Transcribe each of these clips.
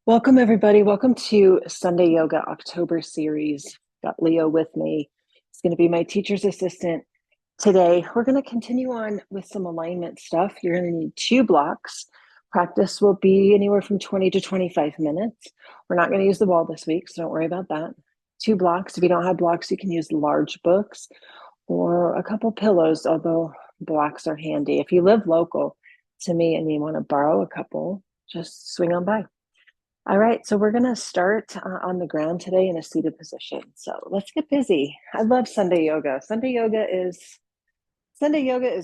Welcome, everybody. Welcome to Sunday Yoga October series. Got Leo with me. He's going to be my teacher's assistant today. We're going to continue on with some alignment stuff. You're going to need 2 blocks. Practice will be anywhere from 20 to 25 minutes. We're not going to use the wall this week, so don't worry about that. 2 blocks. If you don't have blocks, you can use large books or a couple pillows, although blocks are handy. If you live local to me and you want to borrow a couple, just swing on by. All right, so we're going to start on the ground today in a seated position. So let's get busy. I love Sunday yoga. Sunday yoga is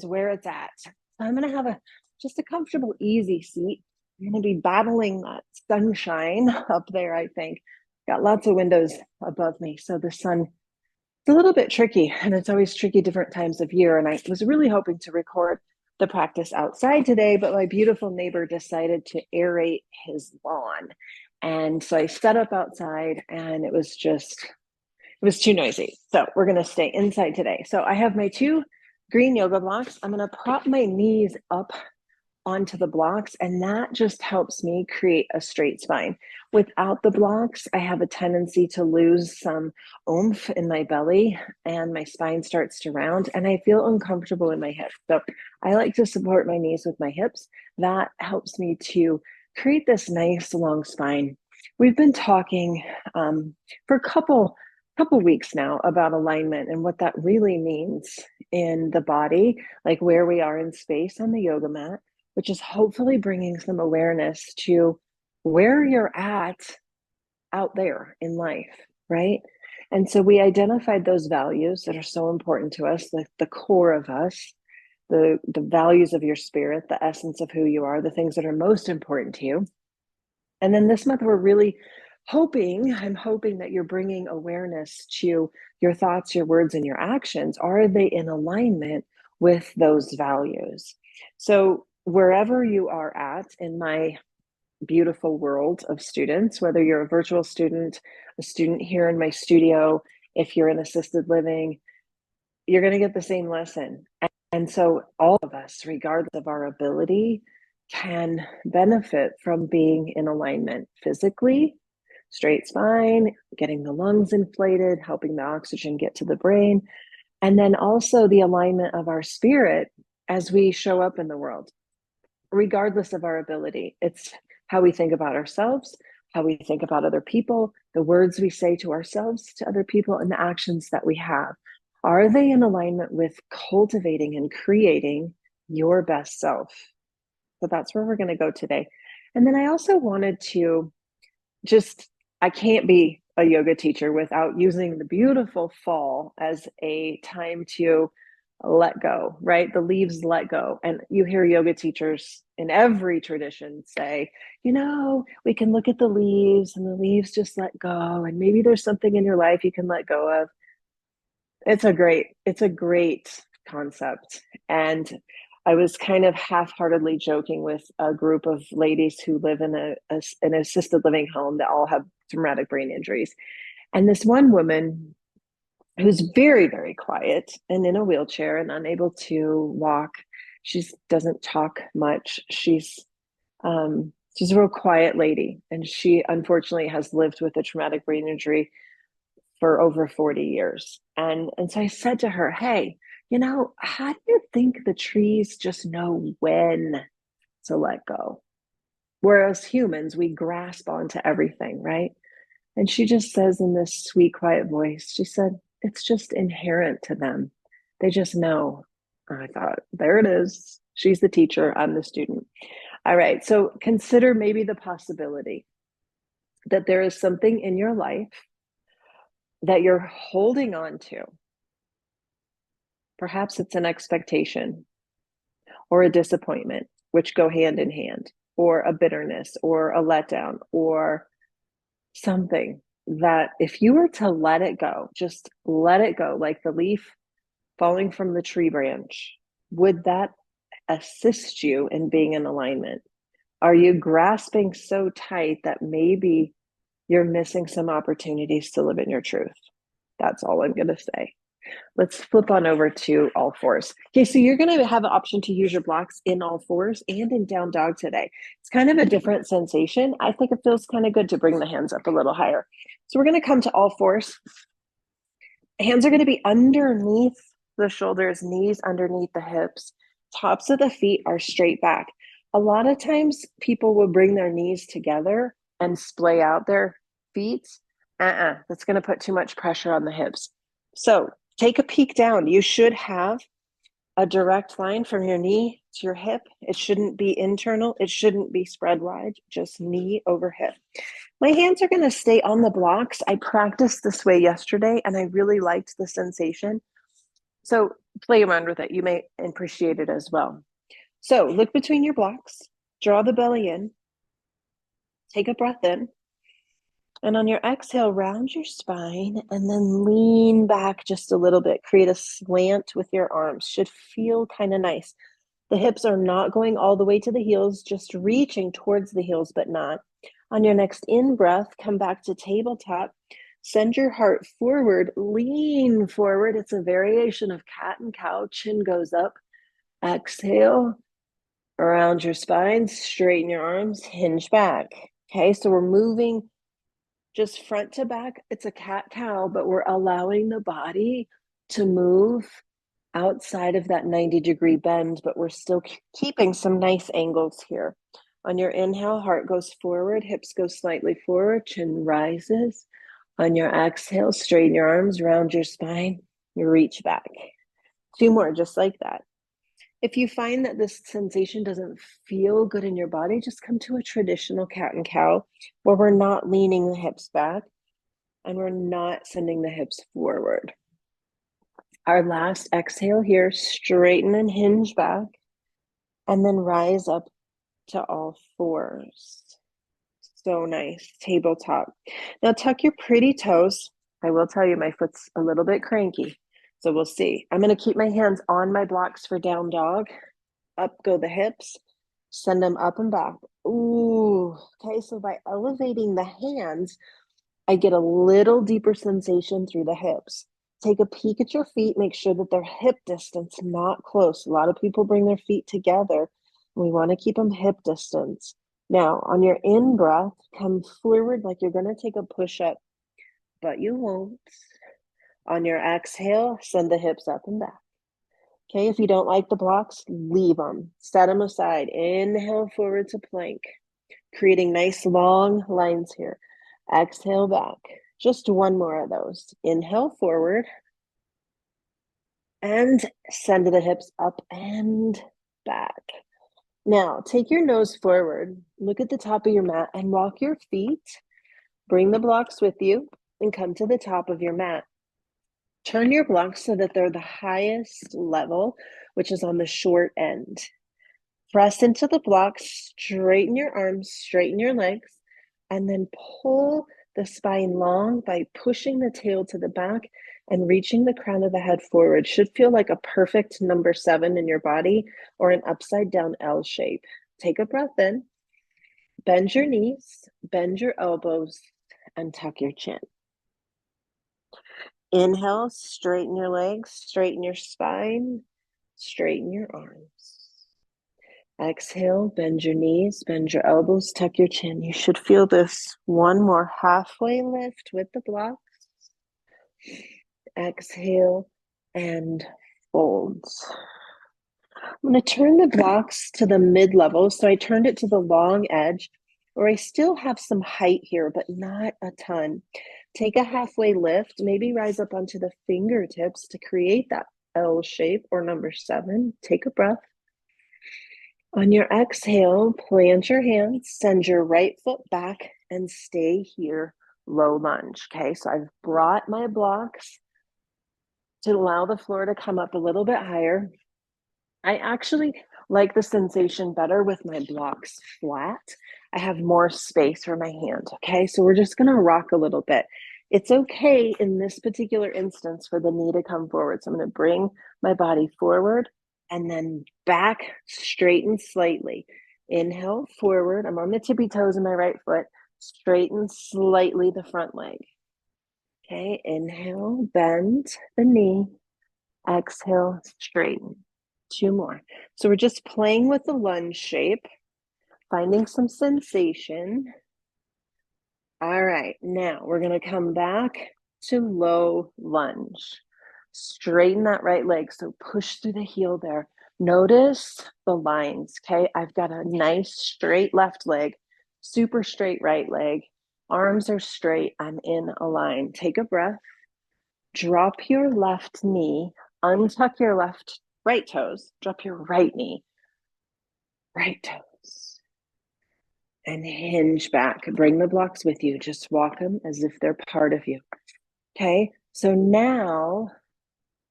where it's at. So I'm going to have just a comfortable, easy seat. I'm going to be battling that sunshine up there, I think. Got lots of windows above me, so the sun is a little bit tricky, and it's always tricky different times of year. And I was really hoping to record the practice outside today, but my beautiful neighbor decided to aerate his lawn. And so I set up outside and it was too noisy. So we're going to stay inside today. So I have my 2 green yoga blocks. I'm going to prop my knees up onto the blocks, and that just helps me create a straight spine. Without the blocks, I have a tendency to lose some oomph in my belly and my spine starts to round and I feel uncomfortable in my hips. So I like to support my knees with my hips. That helps me to create this nice long spine. We've been talking for a couple weeks now about alignment and what that really means in the body, like where we are in space on the yoga mat, which is hopefully bringing some awareness to where you're at out there in life, right? And so we identified those values that are so important to us, the core of us, the values of your spirit, the essence of who you are, the things that are most important to you. And then this month, I'm hoping that you're bringing awareness to your thoughts, your words, and your actions. Are they in alignment with those values? So wherever you are at in my beautiful world of students, whether you're a virtual student, a student here in my studio, if you're in assisted living, you're going to get the same lesson. And so all of us, regardless of our ability, can benefit from being in alignment physically, straight spine, getting the lungs inflated, helping the oxygen get to the brain, and then also the alignment of our spirit as we show up in the world, regardless of our ability. It's how we think about ourselves, how we think about other people, the words we say to ourselves, to other people, and the actions that we have. Are they in alignment with cultivating and creating your best self? So that's where we're going to go today. And then I also wanted to I can't be a yoga teacher without using the beautiful fall as a time to let go, right? The leaves let go. And you hear yoga teachers in every tradition say, we can look at the leaves and the leaves just let go. And maybe there's something in your life you can let go of. It's a great concept. And I was kind of half-heartedly joking with a group of ladies who live in an assisted living home that all have traumatic brain injuries. And this one woman who's very, very quiet and in a wheelchair and unable to walk, she doesn't talk much. She's a real quiet lady, and she unfortunately has lived with a traumatic brain injury for over 40 years. And so I said to her, hey, how do you think the trees just know when to let go? Whereas humans, we grasp onto everything, right? And she just says in this sweet, quiet voice, she said, it's just inherent to them. They just know. And I thought, there it is. She's the teacher, I'm the student. All right, so consider maybe the possibility that there is something in your life that you're holding on to. Perhaps it's an expectation or a disappointment, which go hand in hand, or a bitterness or a letdown or something that if you were to let it go, just let it go, like the leaf falling from the tree branch, would that assist you in being in alignment? Are you grasping so tight that maybe you're missing some opportunities to live in your truth? That's all I'm going to say. Let's flip on over to all fours. Okay, so you're going to have an option to use your blocks in all fours and in down dog today. It's kind of a different sensation. I think it feels kind of good to bring the hands up a little higher. So we're going to come to all fours. Hands are going to be underneath the shoulders, knees underneath the hips. Tops of the feet are straight back. A lot of times people will bring their knees together and splay out their feet. That's going to put too much pressure on the hips. So take a peek down. You should have a direct line from your knee to your hip. It shouldn't be internal. It shouldn't be spread wide, just knee over hip. My hands are going to stay on the blocks. I practiced this way yesterday and I really liked the sensation. So play around with it. You may appreciate it as well. So look between your blocks, draw the belly in, take a breath in, and on your exhale, round your spine and then lean back just a little bit. Create a slant with your arms. Should feel kind of nice. The hips are not going all the way to the heels, just reaching towards the heels, but not. On your next in-breath, come back to tabletop. Send your heart forward, lean forward. It's a variation of cat and cow. Chin goes up. Exhale, around your spine, straighten your arms, hinge back. Okay, so we're moving just front to back. It's a cat-cow, but we're allowing the body to move outside of that 90-degree bend, but we're still keeping some nice angles here. On your inhale, heart goes forward, hips go slightly forward, chin rises. On your exhale, straighten your arms, round your spine, you reach back. 2 more, just like that. If you find that this sensation doesn't feel good in your body, just come to a traditional cat and cow where we're not leaning the hips back and we're not sending the hips forward. Our last exhale here, straighten and hinge back, and then rise up to all fours. So nice, tabletop. Now tuck your pretty toes. I will tell you my foot's a little bit cranky, so we'll see. I'm gonna keep my hands on my blocks for down dog. Up go the hips, send them up and back. Ooh, okay, so by elevating the hands, I get a little deeper sensation through the hips. Take a peek at your feet, make sure that they're hip distance, not close. A lot of people bring their feet together. We want to keep them hip distance. Now, on your in-breath, come forward like you're going to take a push-up, but you won't. On your exhale, send the hips up and back. Okay, if you don't like the blocks, leave them. Set them aside. Inhale forward to plank, creating nice long lines here. Exhale back. Just 1 more of those. Inhale forward and send the hips up and back. Now, take your nose forward, look at the top of your mat and walk your feet. Bring the blocks with you and come to the top of your mat. Turn your blocks so that they're the highest level, which is on the short end. Press into the blocks, straighten your arms, straighten your legs, and then pull the spine long by pushing the tail to the back and reaching the crown of the head forward. Should feel like a perfect number 7 in your body or an upside down L shape. Take a breath in, bend your knees, bend your elbows, and tuck your chin. Inhale, straighten your legs, straighten your spine, straighten your arms. Exhale, bend your knees, bend your elbows, tuck your chin. You should feel this 1 more halfway lift with the blocks. Exhale and folds. I'm going to turn the blocks to the mid-level. So I turned it to the long edge, or I still have some height here, but not a ton. Take a halfway lift, maybe rise up onto the fingertips to create that L shape or number 7. Take a breath. On your exhale, plant your hands, send your right foot back and stay here, low lunge. Okay, so I've brought my blocks to allow the floor to come up a little bit higher. I actually like the sensation better with my blocks flat. I have more space for my hand. Okay, so we're just gonna rock a little bit. It's okay in this particular instance for the knee to come forward. So I'm gonna bring my body forward and then back, straighten slightly. Inhale forward. I'm on the tippy toes in my right foot. Straighten slightly the front leg. Okay, inhale, bend the knee. Exhale, straighten. 2 more. So we're just playing with the lunge shape, finding some sensation. All right, now we're going to come back to low lunge. Straighten that right leg, so push through the heel there. Notice the lines, okay? I've got a nice straight left leg, super straight right leg. Arms are straight. I'm in a line. Take a breath. Drop your left knee. Untuck your right toes. Drop your right knee. Right toes. And hinge back. Bring the blocks with you. Just walk them as if they're part of you. Okay, so now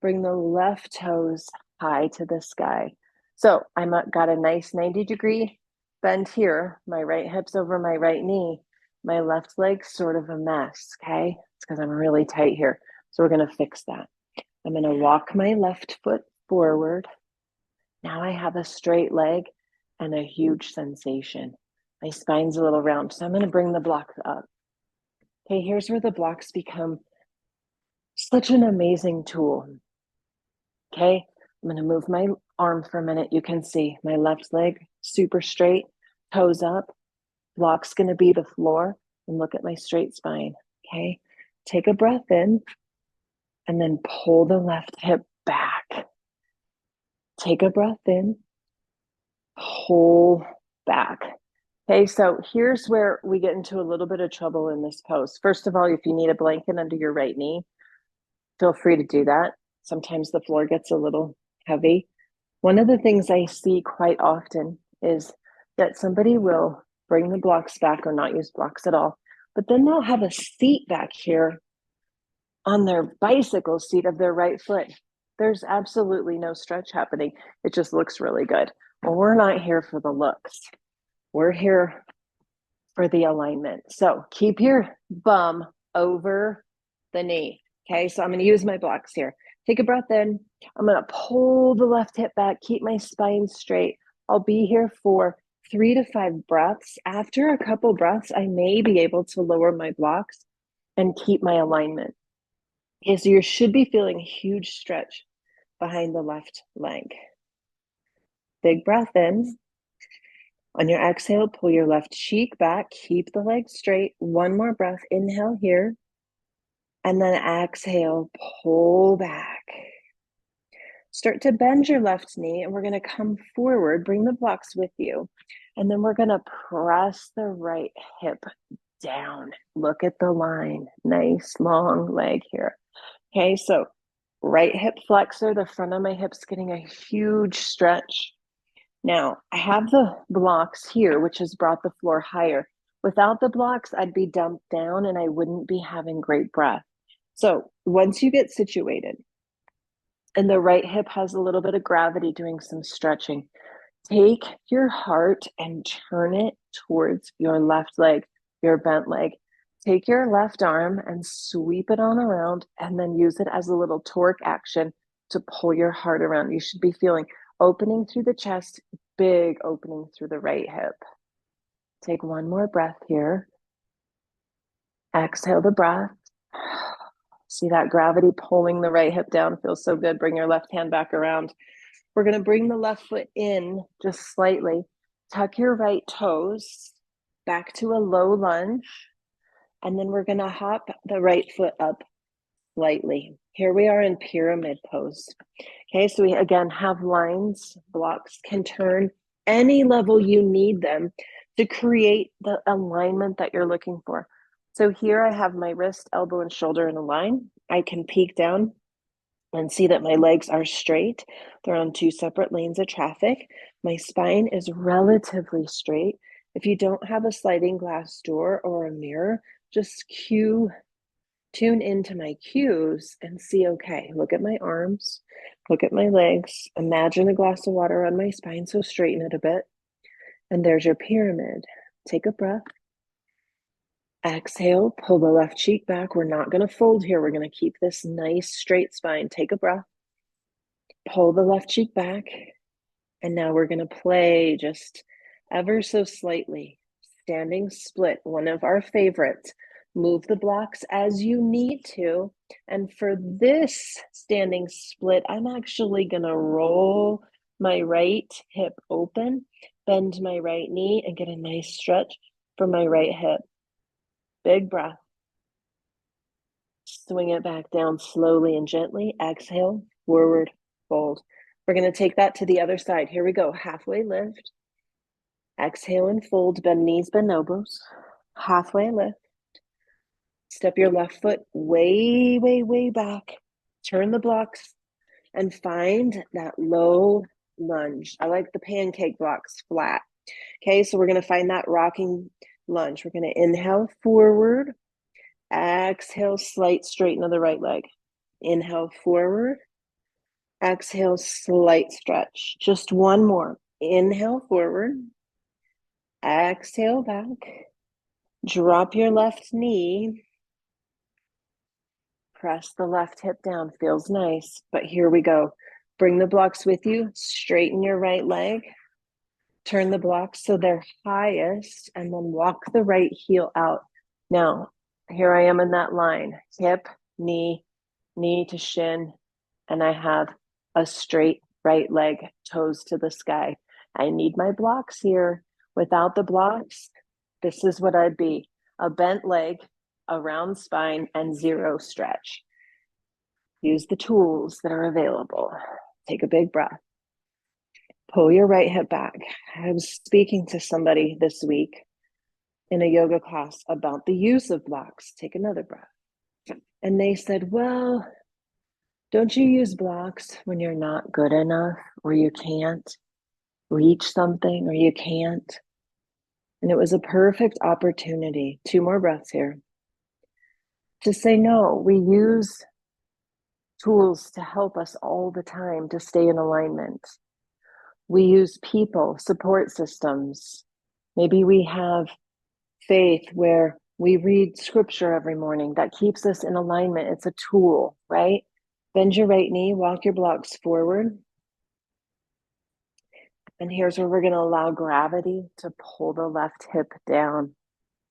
bring the left toes high to the sky. So I'm got a nice 90-degree bend here. My right hip's over my right knee. My left leg's sort of a mess, okay? It's because I'm really tight here. So we're going to fix that. I'm going to walk my left foot forward. Now I have a straight leg and a huge sensation. My spine's a little round, so I'm going to bring the blocks up. Okay, here's where the blocks become such an amazing tool. Okay, I'm going to move my arm for a minute. You can see my left leg super straight, toes up. Block's going to be the floor, and look at my straight spine. Okay, take a breath in and then pull the left hip back. Take a breath in, pull back. Okay, so here's where we get into a little bit of trouble in this pose. First of all, if you need a blanket under your right knee, feel free to do that. Sometimes the floor gets a little heavy. One of the things I see quite often is that somebody will bring the blocks back or not use blocks at all, but then they'll have a seat back here on their bicycle seat of their right foot. There's absolutely no stretch happening. It just looks really good. Well, we're not here for the looks. We're here for the alignment. So keep your bum over the knee. Okay, so I'm going to use my blocks here. Take a breath in. I'm going to pull the left hip back, keep my spine straight. I'll be here for 3 to 5 breaths. After a couple breaths, I may be able to lower my blocks and keep my alignment. Okay, so you should be feeling a huge stretch behind the left leg. Big breath in. On your exhale, pull your left cheek back, keep the leg straight. One more breath, inhale here. And then exhale, pull back. Start to bend your left knee, and we're going to come forward, bring the blocks with you. And then we're going to press the right hip down. Look at the line. Nice long leg here. Okay, so right hip flexor, the front of my hip's getting a huge stretch. Now, I have the blocks here, which has brought the floor higher. Without the blocks, I'd be dumped down and I wouldn't be having great breath. So once you get situated and the right hip has a little bit of gravity doing some stretching, take your heart and turn it towards your left leg, your bent leg. Take your left arm and sweep it on around and then use it as a little torque action to pull your heart around. You should be feeling opening through the chest, big opening through the right hip. Take one more breath here. Exhale the breath. See that gravity pulling the right hip down. Feels so good. Bring your left hand back around. We're going to bring the left foot in just slightly. Tuck your right toes back to a low lunge. And then we're going to hop the right foot up slightly. Here we are in pyramid pose. Okay, so we again have lines, blocks can turn any level you need them to create the alignment that you're looking for. So here I have my wrist, elbow, and shoulder in a line. I can peek down and see that my legs are straight. They're on 2 separate lanes of traffic. My spine is relatively straight. If you don't have a sliding glass door or a mirror, just tune into my cues and see, okay, look at my arms, look at my legs, imagine a glass of water on my spine, so straighten it a bit. And there's your pyramid. Take a breath. Exhale, pull the left cheek back. We're not going to fold here. We're going to keep this nice straight spine. Take a breath. Pull the left cheek back. And now we're going to play just ever so slightly. Standing split, one of our favorites. Move the blocks as you need to. And for this standing split, I'm actually going to roll my right hip open, bend my right knee, and get a nice stretch from my right hip. Big breath. Swing it back down slowly and gently. Exhale, forward, fold. We're going to take that to the other side. Here we go. Halfway lift. Exhale and fold. Bend knees, bend elbows. Halfway lift. Step your left foot way, way, way back. Turn the blocks and find that low lunge. I like the pancake blocks flat. Okay, so we're going to find that rocking lunge. We're going to inhale forward. Exhale, slight straighten of the right leg. Inhale forward. Exhale, slight stretch. Just one more. Inhale forward. Exhale back. Drop your left knee. Press the left hip down. Feels nice. But here we go. Bring the blocks with you. Straighten your right leg. Turn the blocks so they're highest, and then walk the right heel out. Now, here I am in that line. Hip, knee, knee to shin, and I have a straight right leg, toes to the sky. I need my blocks here. Without the blocks, this is what I'd be: a bent leg, a round spine, and zero stretch. Use the tools that are available. Take a big breath. Pull your right hip back. I was speaking to somebody this week in a yoga class about the use of blocks. Take another breath. And they said, well, don't you use blocks when you're not good enough, or you can't reach something, or you can't? And it was a perfect opportunity, 2 more breaths here, to say, no, we use tools to help us all the time to stay in alignment. We use people, support systems. Maybe we have faith where we read scripture every morning that keeps us in alignment. It's a tool, right? Bend your right knee, walk your blocks forward. And here's where we're going to allow gravity to pull the left hip down.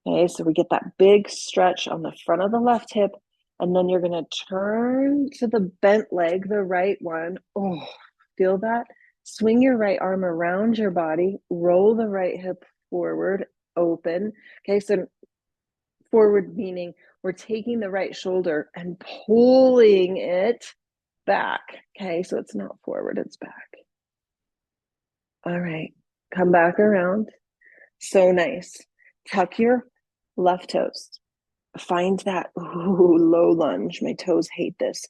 Okay, so we get that big stretch on the front of the left hip, and then you're going to turn to the bent leg, the right one. Oh, feel that? Swing your right arm around your body, roll the right hip forward, open. Okay, so forward meaning we're taking the right shoulder and pulling it back. Okay, so it's not forward, it's back. All right, come back around. So nice. Tuck your left toes. Find that low lunge. My toes hate this.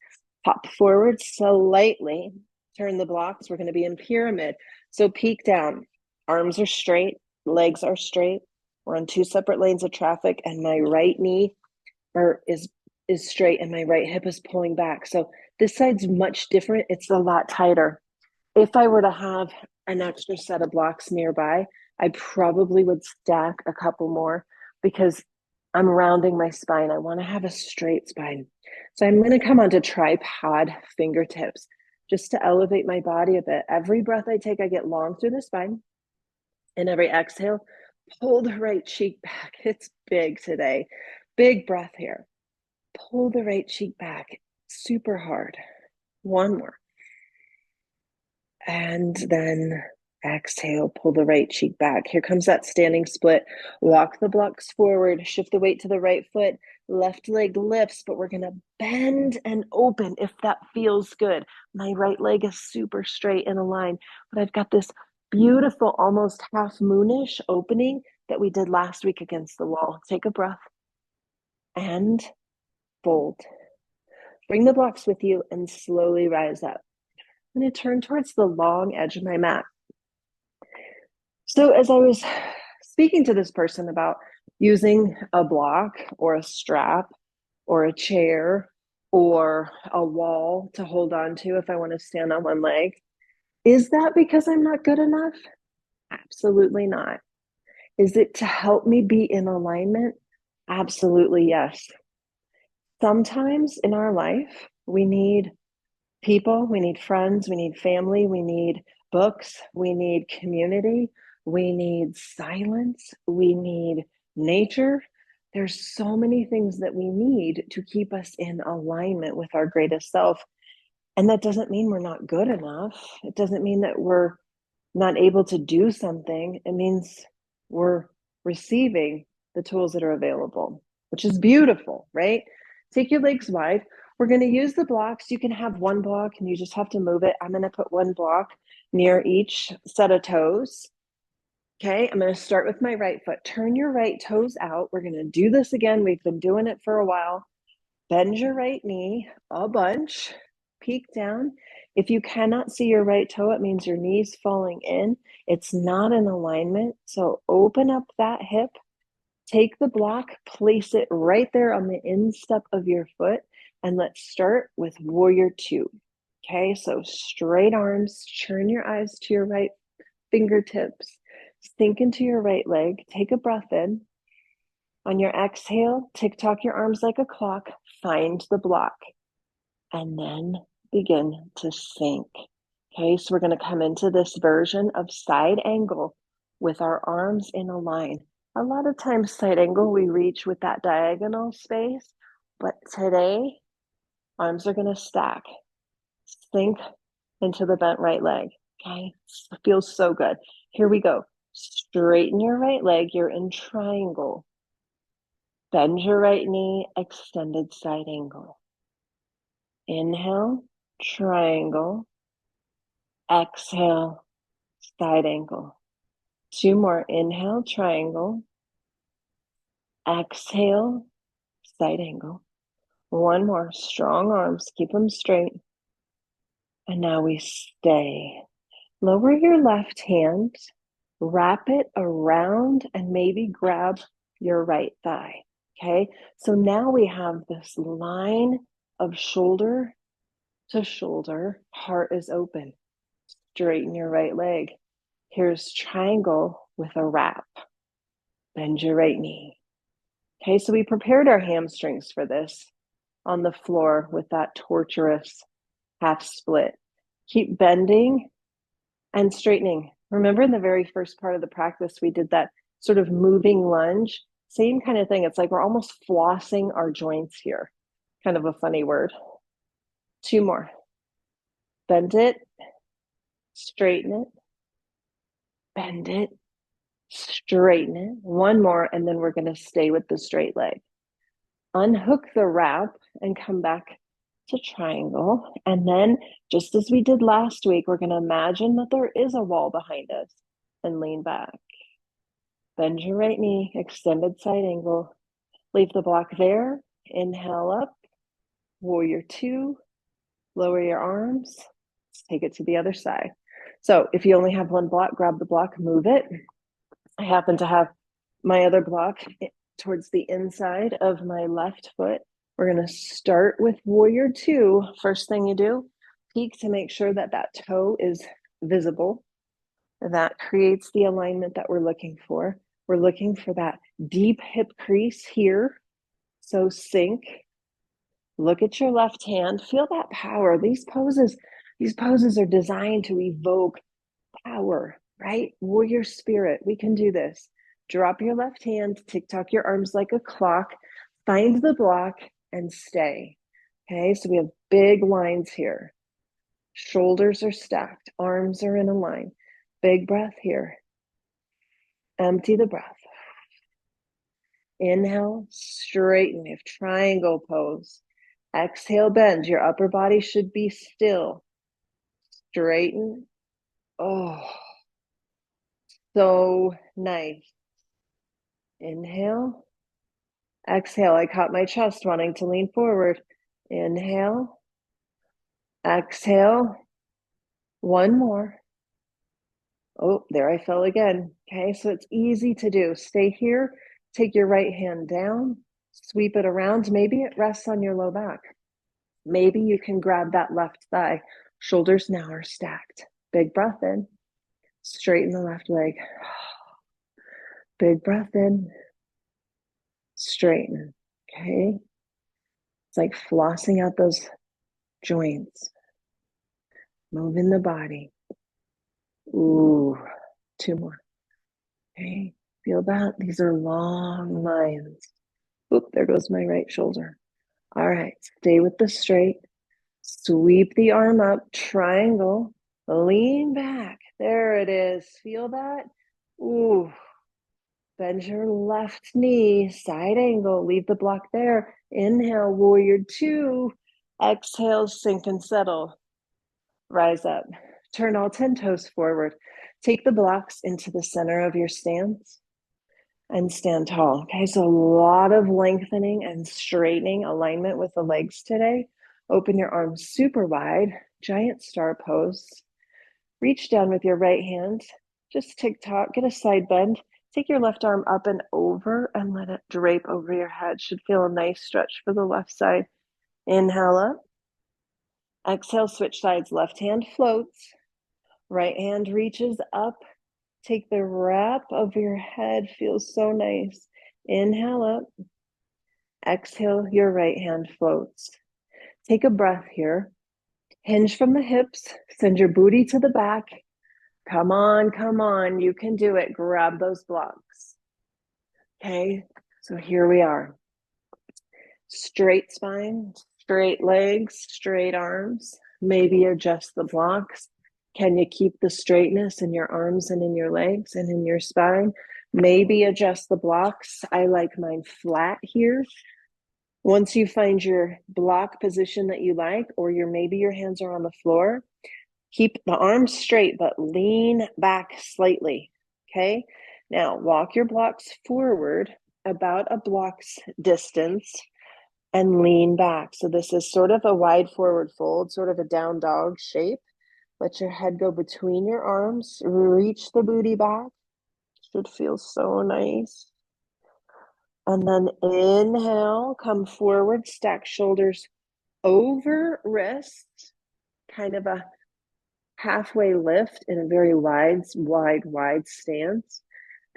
Hop forward slightly. Turn the blocks. We're going to be in pyramid. So peek down. Arms are straight. Legs are straight. We're on 2 separate lanes of traffic, and my right knee is straight, and my right hip is pulling back. So this side's much different. It's a lot tighter. If I were to have an extra set of blocks nearby, I probably would stack a couple more because I'm rounding my spine. I want to have a straight spine. So I'm going to come onto tripod fingertips just to elevate my body a bit. Every breath I take, I get long through the spine. And every exhale, pull the right cheek back. It's big today. Big breath here. Pull the right cheek back super hard. 1 more. And then exhale, pull the right cheek back. Here comes that standing split. Walk the blocks forward, shift the weight to the right foot. Left leg lifts, but we're going to bend and open if that feels good. My right leg is super straight in a line, but I've got this beautiful, almost half moonish opening that we did last week against the wall. Take a breath and fold. Bring the blocks with you and slowly rise up. I'm going to turn towards the long edge of my mat. So as I was speaking to this person about using a block or a strap or a chair or a wall to hold on to if I want to stand on one leg, is that because I'm not good enough? Absolutely not. Is it to help me be in alignment? Absolutely yes. Sometimes in our life, we need people, we need friends, we need family, we need books, we need community, we need silence, we need nature, There's so many things that we need to keep us in alignment with our greatest self. And that doesn't mean we're not good enough. It doesn't mean that we're not able to do something. It means we're receiving the tools that are available, which is beautiful, right? Take your legs wide. We're going to use the blocks. You can have one block and you just have to move it. I'm going to put one block near each set of toes. Okay, I'm going to start with my right foot. Turn your right toes out. We're going to do this again. We've been doing it for a while. Bend your right knee a bunch. Peek down. If you cannot see your right toe, it means your knee's falling in. It's not in alignment. So open up that hip. Take the block, place it right there on the instep of your foot, and let's start with warrior two. Okay, so straight arms, turn your eyes to your right fingertips, sink into your right leg, take a breath in. On your exhale, tick-tock your arms like a clock, find the block, and then begin to sink. Okay, so we're going to come into this version of side angle with our arms in a line. A lot of times side angle, we reach with that diagonal space, but today, arms are going to stack. Sink into the bent right leg. Okay, it feels so good. Here we go. Straighten your right leg. You're in triangle. Bend your right knee, extended side angle. Inhale, triangle. Exhale, side angle. Two more. Inhale, triangle. Exhale, side angle. One more. Strong arms. Keep them straight. And now we stay. Lower your left hand. Wrap it around and maybe grab your right thigh. Okay. So now we have this line of shoulder to shoulder. Heart is open. Straighten your right leg. Here's triangle with a wrap. Bend your right knee. Okay, so we prepared our hamstrings for this on the floor with that torturous half split. Keep bending and straightening. Remember in the very first part of the practice, we did that sort of moving lunge. Same kind of thing. It's like we're almost flossing our joints here. Kind of a funny word. Two more. Bend it, straighten it, bend it, straighten it. One more, and then we're going to stay with the straight leg. Unhook the wrap and come back to triangle. And then, just as we did last week, we're going to imagine that there is a wall behind us and lean back. Bend your right knee, extended side angle. Leave the block there. Inhale up, warrior two. Lower your arms. Let's take it to the other side. So if you only have one block, grab the block, move it. I happen to have my other block towards the inside of my left foot. We're going to start with warrior two. First thing you do, peek to make sure that that toe is visible. That creates the alignment that we're looking for. We're looking for that deep hip crease here. So sink. Look at your left hand. Feel that power. These poses are designed to evoke power, right? Warrior spirit. We can do this. Drop your left hand, tick-tock your arms like a clock, find the block, and stay. Okay, so we have big lines here. Shoulders are stacked, arms are in a line. Big breath here. Empty the breath. Inhale, straighten. We have triangle pose. Exhale, bend. Your upper body should be still. Straighten. Oh, so nice. Inhale. Exhale. I caught my chest wanting to lean forward. Inhale. Exhale. One more. Oh, there I fell again. Okay, so it's easy to do. Stay here. Take your right hand down. Sweep it around. Maybe it rests on your low back. Maybe you can grab that left thigh. Shoulders now are stacked. Big breath in. Straighten the left leg. Big breath in. Straighten. Okay. It's like flossing out those joints. Moving the body. Ooh, two more. Okay. Feel that? These are long lines. Oop, there goes my right shoulder. All right, stay with the straight. Sweep the arm up, triangle, lean back. There it is. Feel that? Ooh, bend your left knee, side angle, leave the block there. Inhale, warrior two. Exhale, sink and settle. Rise up. Turn all 10 toes forward. Take the blocks into the center of your stance and stand tall. Okay, so a lot of lengthening and straightening alignment with the legs today. Open your arms super wide, giant star pose. Reach down with your right hand, just tick-tock, get a side bend. Take your left arm up and over and let it drape over your head. Should feel a nice stretch for the left side. Inhale up. Exhale, switch sides. Left hand floats. Right hand reaches up. Take the wrap of your head. Feels so nice. Inhale up. Exhale, your right hand floats. Take a breath here. Hinge from the hips. Send your booty to the back. Come on, come on. You can do it. Grab those blocks. Okay, so here we are. Straight spine, straight legs, straight arms. Maybe adjust the blocks. Can you keep the straightness in your arms and in your legs and in your spine? Maybe adjust the blocks. I like mine flat here. Once you find your block position that you like, or maybe your hands are on the floor, keep the arms straight, but lean back slightly. Okay. Now walk your blocks forward about a block's distance and lean back. So this is sort of a wide forward fold, sort of a down dog shape. Let your head go between your arms, reach the booty back. Should feel so nice. And then inhale, come forward, stack shoulders over wrists, kind of a halfway lift in a very wide stance.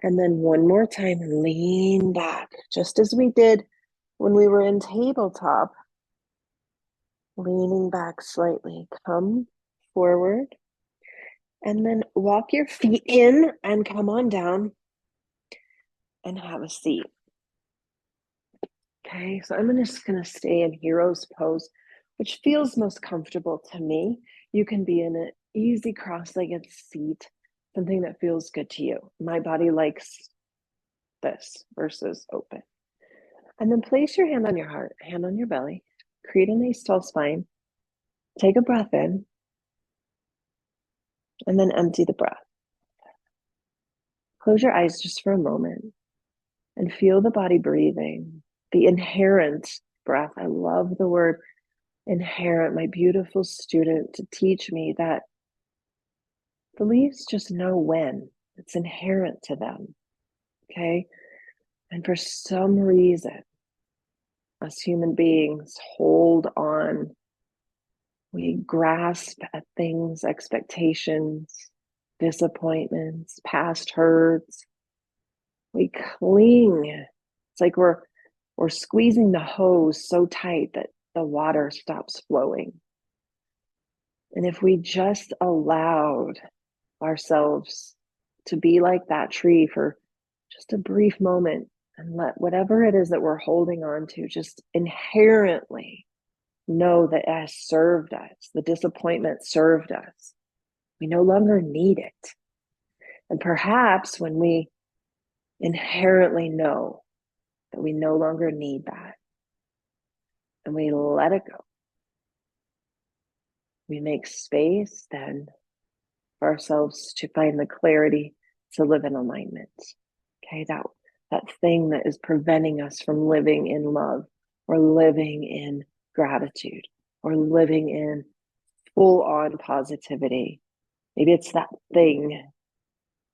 And then one more time, lean back, just as we did when we were in tabletop. Leaning back slightly, come forward. And then walk your feet in and come on down and have a seat. Okay, so I'm just gonna stay in hero's pose, which feels most comfortable to me. You can be in an easy cross-legged seat, something that feels good to you. My body likes this versus open. And then place your hand on your heart, hand on your belly, create a nice tall spine. Take a breath in, and then empty the breath. Close your eyes just for a moment and feel the body breathing, the inherent breath. I love the word inherent. My beautiful student to teach me that the leaves just know when. It's inherent to them. Okay. And for some reason, us human beings hold on. We grasp at things, expectations, disappointments, past hurts. We cling. It's like we're squeezing the hose so tight that the water stops flowing. And if we just allowed ourselves to be like that tree for just a brief moment and let whatever it is that we're holding on to just inherently know that it has served us, the disappointment served us. We no longer need it. And perhaps when we inherently know that we no longer need that and we let it go, we make space then for ourselves to find the clarity to live in alignment. Okay, that thing that is preventing us from living in love or living in gratitude or living in full on positivity. Maybe it's that thing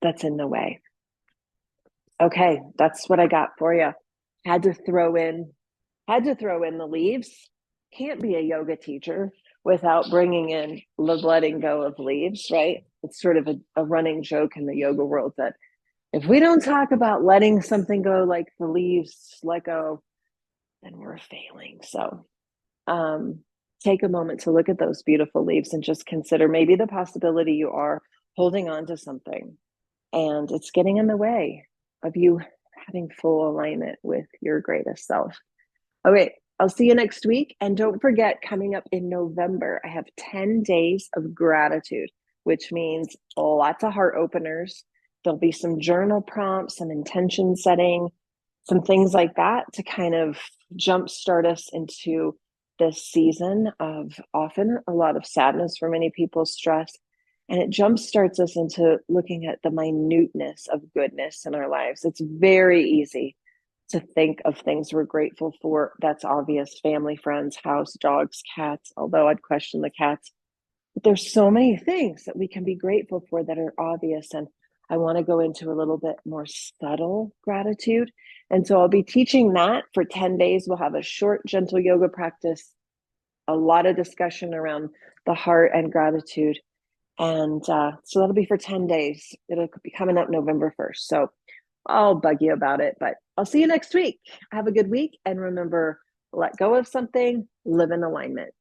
that's in the way. Okay, that's what I got for you. Had to throw in the leaves. Can't be a yoga teacher without bringing in the letting go of leaves, right? It's sort of a running joke in the yoga world that if we don't talk about letting something go like the leaves let go, then we're failing. So take a moment to look at those beautiful leaves and just consider maybe the possibility you are holding on to something and it's getting in the way of you having full alignment with your greatest self. Okay, I'll see you next week. And don't forget, coming up in November, I have 10 days of gratitude, which means lots of heart openers. There'll be some journal prompts, some intention setting, some things like that to kind of jumpstart us into this season of often a lot of sadness for many people, stress. And it jumpstarts us into looking at the minuteness of goodness in our lives. It's very easy to think of things we're grateful for. That's obvious: family, friends, house, dogs, cats, although I'd question the cats. But there's so many things that we can be grateful for that are obvious. And I want to go into a little bit more subtle gratitude. And so I'll be teaching that for 10 days. We'll have a short, gentle yoga practice, a lot of discussion around the heart and gratitude. And so that'll be for 10 days. It'll be coming up November 1st. So I'll bug you about it, but I'll see you next week. Have a good week. And remember, let go of something, live in alignment.